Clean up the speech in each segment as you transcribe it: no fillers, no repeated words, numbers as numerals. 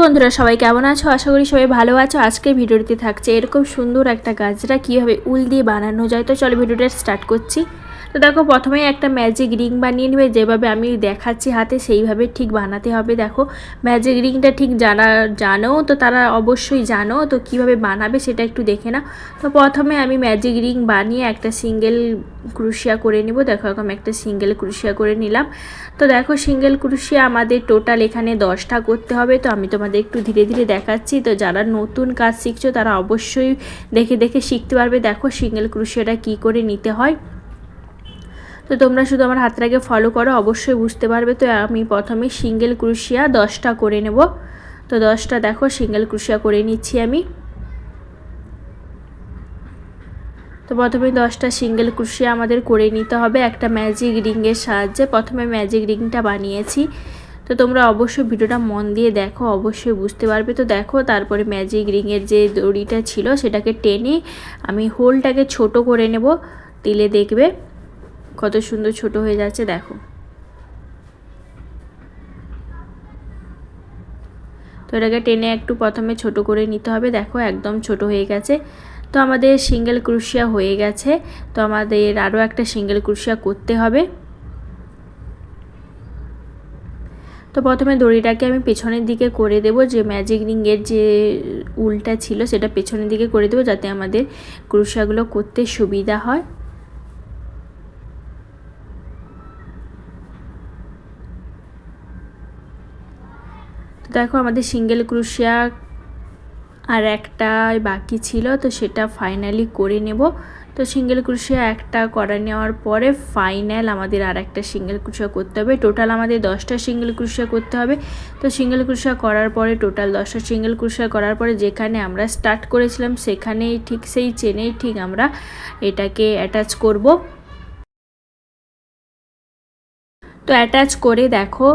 বন্ধুরা সবাই কেমন আছো? আশা করি সবাই ভালো আছো। আজকের ভিডিওতে থাকছে এরকম সুন্দর একটা গাজরা কীভাবে উল দিয়ে বানানো যায়। তো চলো ভিডিওটা স্টার্ট করছি। তো দেখো প্রথমেই একটা ম্যাজিক রিং বানিয়ে নেবে, যেভাবে আমি দেখাচ্ছি হাতে সেইভাবে ঠিক বানাতে হবে। দেখো ম্যাজিক রিংটা ঠিক জানো তো তারা অবশ্যই জানো, তো কিভাবে বানাবে সেটা একটু দেখে না। তো প্রথমে আমি ম্যাজিক রিং বানিয়ে একটা সিঙ্গেল ক্রোশিয়া করে নেব। দেখো এরকম একটা সিঙ্গেল ক্রোশিয়া করে নিলাম। তো দেখো সিঙ্গেল ক্রোশিয়া আমাদের টোটাল এখানে 10টা করতে হবে। তো আমি তোমাদের একটু ধীরে ধীরে দেখাচ্ছি। তো যারা নতুন কাজ শিখছো তারা অবশ্যই দেখে দেখে শিখতে পারবে। দেখো সিঙ্গেল ক্রোশিয়াটা কী করে নিতে হয়, তো তোমরা শুধু আমার হাতটাকে ফলো করো, অবশ্যই বুঝতে পারবে। তো আমি প্রথমে সিঙ্গেল ক্রোশিয়া 10টা করে নেব। তো 10টা দেখো সিঙ্গেল ক্রোশিয়া করে নিচ্ছি আমি। তো প্রথমে 10টা সিঙ্গেল ক্রোশিয়া আমাদের করে নিতে হবে একটা ম্যাজিক রিংয়ের সাহায্যে। প্রথমে ম্যাজিক রিংটা বানিয়েছি, তো তোমরা অবশ্যই ভিডিওটা মন দিয়ে দেখো, অবশ্যই বুঝতে পারবে। তো দেখো তারপরে ম্যাজিক রিংয়ের যে দড়িটা ছিল সেটাকে টেনে আমি হোলটাকে ছোট করে নেব। দিলে দেখবে কত সুন্দর ছোট হয়ে যাচ্ছে। দেখো তো এটাকে টেনে একটু প্রথমে ছোট করে নিতে হবে। দেখো একদম ছোট হয়ে গেছে। তো আমাদের সিঙ্গেল ক্রোশিয়া হয়ে গেছে। তো আমাদের আরও একটা সিঙ্গেল ক্রোশিয়া করতে হবে। তো প্রথমে দড়িটাকে আমি পেছনের দিকে করে দেব, যে ম্যাজিক রিংয়ের যে উলটা ছিল সেটা পেছনের দিকে করে দেব, যাতে আমাদের ক্রোশিয়াগুলো করতে সুবিধা হয়। তো দেখো আমাদের সিঙ্গেল ক্রোশিয়া আর একটা বাকি ছিল, তো সেটা ফাইনালি করে নেব। তো সিঙ্গেল ক্রোশিয়া একটা করে নেওয়ার পরে ফাইনাল আমাদের আর একটা সিঙ্গেল ক্রোশিয়া করতে হবে। টোটাল আমাদের 10টা সিঙ্গেল ক্রোশিয়া করতে হবে। তো সিঙ্গেল ক্রোশিয়া করার পরে টোটাল 10টা সিঙ্গেল ক্রোশিয়া করার পরে যেখানে আমরা স্টার্ট করেছিলাম সেখানেই ঠিক সেই চেনেই ঠিক আমরা এটাকে অ্যাটাচ করব। তো অ্যাটাচ করে দেখো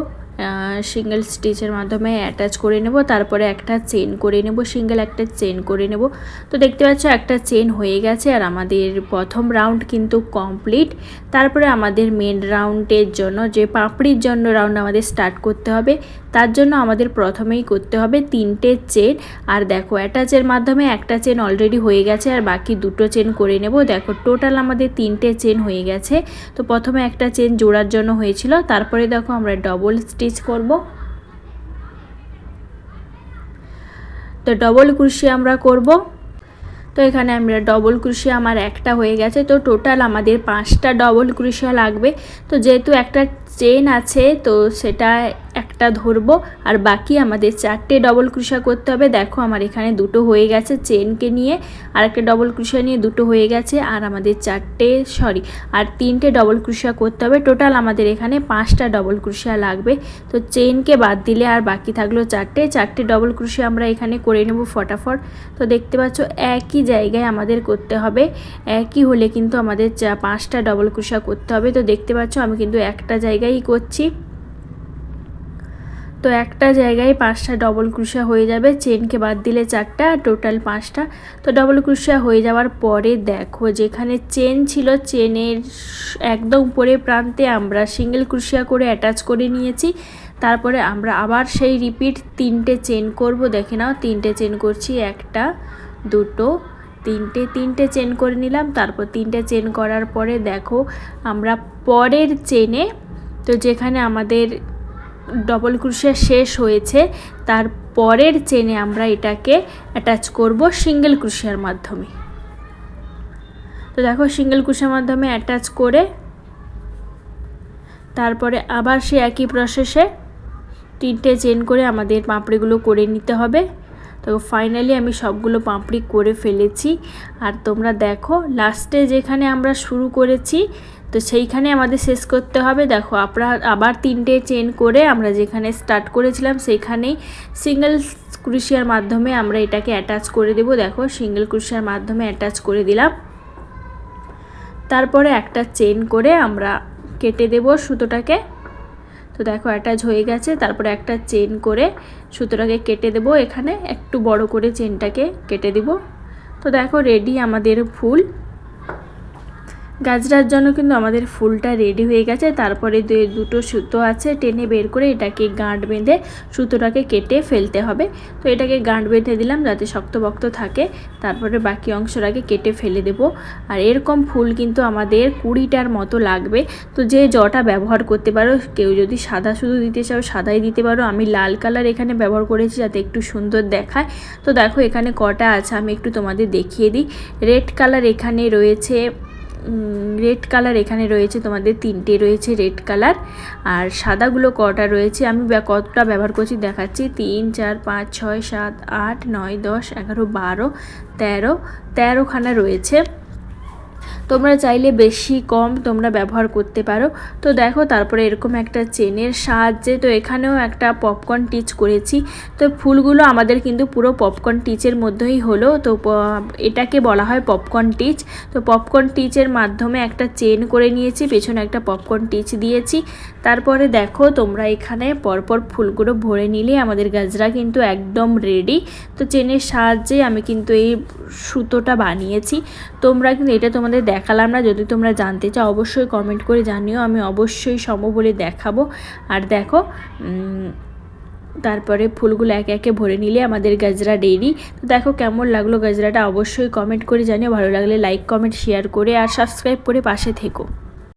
সিঙ্গেল স্টিচের মাধ্যমে অ্যাটাচ করে নেব। তারপরে একটা চেন করে নেব, সিঙ্গেল একটা চেন করে নেব। তো দেখতে পাচ্ছ একটা চেন হয়ে গেছে আর আমাদের প্রথম রাউন্ড কিন্তু কমপ্লিট। তারপরে আমাদের মেন রাউন্ডের জন্য যে পাপড়ির জন্য রাউন্ড আমাদের স্টার্ট করতে হবে, তার জন্য আমাদের প্রথমেই করতে হবে 3টে চেন। আর দেখো অ্যাটাচের মাধ্যমে একটা চেন অলরেডি হয়ে গেছে আর বাকি 2টো চেন করে নেব। দেখো টোটাল আমাদের 3টে চেন হয়ে গেছে। তো প্রথমে একটা চেন জোড়ার জন্য হয়েছিল, তারপরে দেখো আমরা ডবল স্টিচ করব। তো ডবল ক্রোশিয়া আমরা করব। তো এখানে আমরা ডবল ক্রোশিয়া আমার একটা হয়ে গেছে। তো টোটাল আমাদের 5টা ডবল ক্রোশিয়া লাগবে। তো যেহেতু একটা চেন আছে তো সেটা একটা ধরবো আর বাকি আমাদের 4টে ডবল ক্রোশিয়া করতে হবে। দেখো আমার এখানে 2টো হয়ে গেছে, চেনকে নিয়ে আর একটা ডবল ক্রোশিয়া নিয়ে 2টো হয়ে গেছে। আর আমাদের 3টে ডবল ক্রোশিয়া করতে হবে। টোটাল আমাদের এখানে 5টা ডবল ক্রোশিয়া লাগবে। তো চেনকে বাদ দিলে আর বাকি থাকলো 4টে ডবল ক্রোশিয়া আমরা এখানে করে নেব ফটাফট। তো দেখতে পাচ্ছ একই জায়গায় আমাদের করতে হবে, একই হলে কিন্তু আমাদের 5টা ডবল ক্রোশিয়া করতে হবে। তো দেখতে পাচ্ছ আমি কিন্তু একটা জায়গায় করছি। তো একটা জায়গায় 5টা ডবল ক্রোশিয়া হয়ে যাবে, চেনকে বাদ দিলে 4টা, টোটাল 5টা। তো ডবল ক্রোশিয়া হয়ে যাওয়ার পরে দেখো যেখানে চেন ছিল চেনের একদম উপরে প্রান্তে আমরা সিঙ্গেল ক্রোশিয়া করে অ্যাটাচ করে নিয়েছি। তারপরে আমরা আবার সেই রিপিট 3টে চেন করব। দেখে নাও 3টে চেন করছি, 1 2 3টে চেন করে নিলাম। তারপর 3টে চেন করার পরে দেখো আমরা পরের চেনে, তো যেখানে আমাদের ডবল ক্রোশিয়া শেষ হয়েছে তার পরের চেনে আমরা এটাকে অ্যাটাচ করব সিঙ্গেল ক্রোশিয়ার মাধ্যমে। তো দেখো সিঙ্গেল ক্রোশিয়ার মাধ্যমে অ্যাটাচ করে তারপরে আবার সে একই প্রসেসে 3টে চেন করে আমাদের পাপড়িগুলো করে নিতে হবে। তো ফাইনালি আমি সবগুলো পাপড়ি করে ফেলেছি। আর তোমরা দেখো লাস্টে যেখানে আমরা শুরু করেছি তো সেইখানে আমাদের শেষ করতে হবে। দেখো আবার 3টে চেন করে আমরা যেখানে স্টার্ট করেছিলাম সেইখানেই সিঙ্গেল ক্রোশিয়ার মাধ্যমে আমরা এটাকে অ্যাটাচ করে দেব। দেখো সিঙ্গেল ক্রোশিয়ার মাধ্যমে অ্যাটাচ করে দিলাম। তারপরে একটা চেন করে আমরা কেটে দেব সুতোটাকে। তো দেখো অ্যাটাচ হয়ে গেছে। তারপরে একটা চেন করে সুতোটাকে কেটে দেব, এখানে একটু বড় করে চেনটাকে কেটে দেব। তো দেখো রেডি আমাদের ফুল। গাজরার জন্য কিন্তু আমাদের ফুলটা রেডি হয়ে গেছে। তারপরে দুটো সুতো আছে, টেনে বের করে এটাকে গাঁট বেঁধে সুতোটাকে কেটে ফেলতে হবে। তো এটাকে গাঁট বেঁধে দিলাম যাতে শক্তপোক্ত থাকে, তারপরে বাকি অংশটাকে কেটে ফেলে দেব। আর এরকম ফুল কিন্তু আমাদের 20টার মতো লাগবে। তো যে জটা ব্যবহার করতে পারো, কেউ যদি সাদা শুধু দিতে চাও সাদাই দিতে পারো। আমি লাল কালার এখানে ব্যবহার করেছি যাতে একটু সুন্দর দেখায়। তো দেখো এখানে কটা আছে আমি একটু তোমাদের দেখিয়ে দিই। রেড কালার এখানে রয়েছে, তোমাদের 3টে রয়েছে রেড কালার। আর সাদাগুলো কটা রয়েছে আমি কতটা ব্যবহার করছি দেখাচ্ছি। 3, 4, 5, 6, 7, 8, 9, 10, 11, 12, 13খানা রয়েছে। তোমরা চাইলে বেশি কম তোমরা ব্যবহার করতে পারো। তো দেখো তারপরে এরকম একটা চেনের সাহায্যে, তো এখানেও একটা পপকর্ন টিচ করেছি। তো ফুলগুলো আমাদের কিন্তু পুরো পপকর্ন টিচের মধ্যেই হলো। তো এটাকে বলা হয় পপকর্ন টিচ। তো পপকর্ন টিচের মাধ্যমে একটা চেন করে নিয়েছি, পেছনে একটা পপকর্ন টিচ দিয়েছি। তারপরে দেখো তোমরা এখানে পরপর ফুলগুলো ভরে নিলে আমাদের গাজরা কিন্তু একদম রেডি। তো চেনের সাহায্যে আমি কিন্তু এই সুতোটা বানিয়েছি। তোমরা কিন্তু এটা তোমাদের দেখালাম না, যদি তোমরা জানতে চাও অবশ্যই কমেন্ট করে জানিও, আমি অবশ্যই বলে দেখাবো। আর দেখো তারপরে ফুলগুলো একে একে ভরে নিলে আমাদের গাজরা রেডি। তো দেখো কেমন লাগলো গাজরাটা অবশ্যই কমেন্ট করে জানিও, ভালো লাগলে লাইক কমেন্ট শেয়ার করে আর সাবস্ক্রাইব করে পাশে থেকো।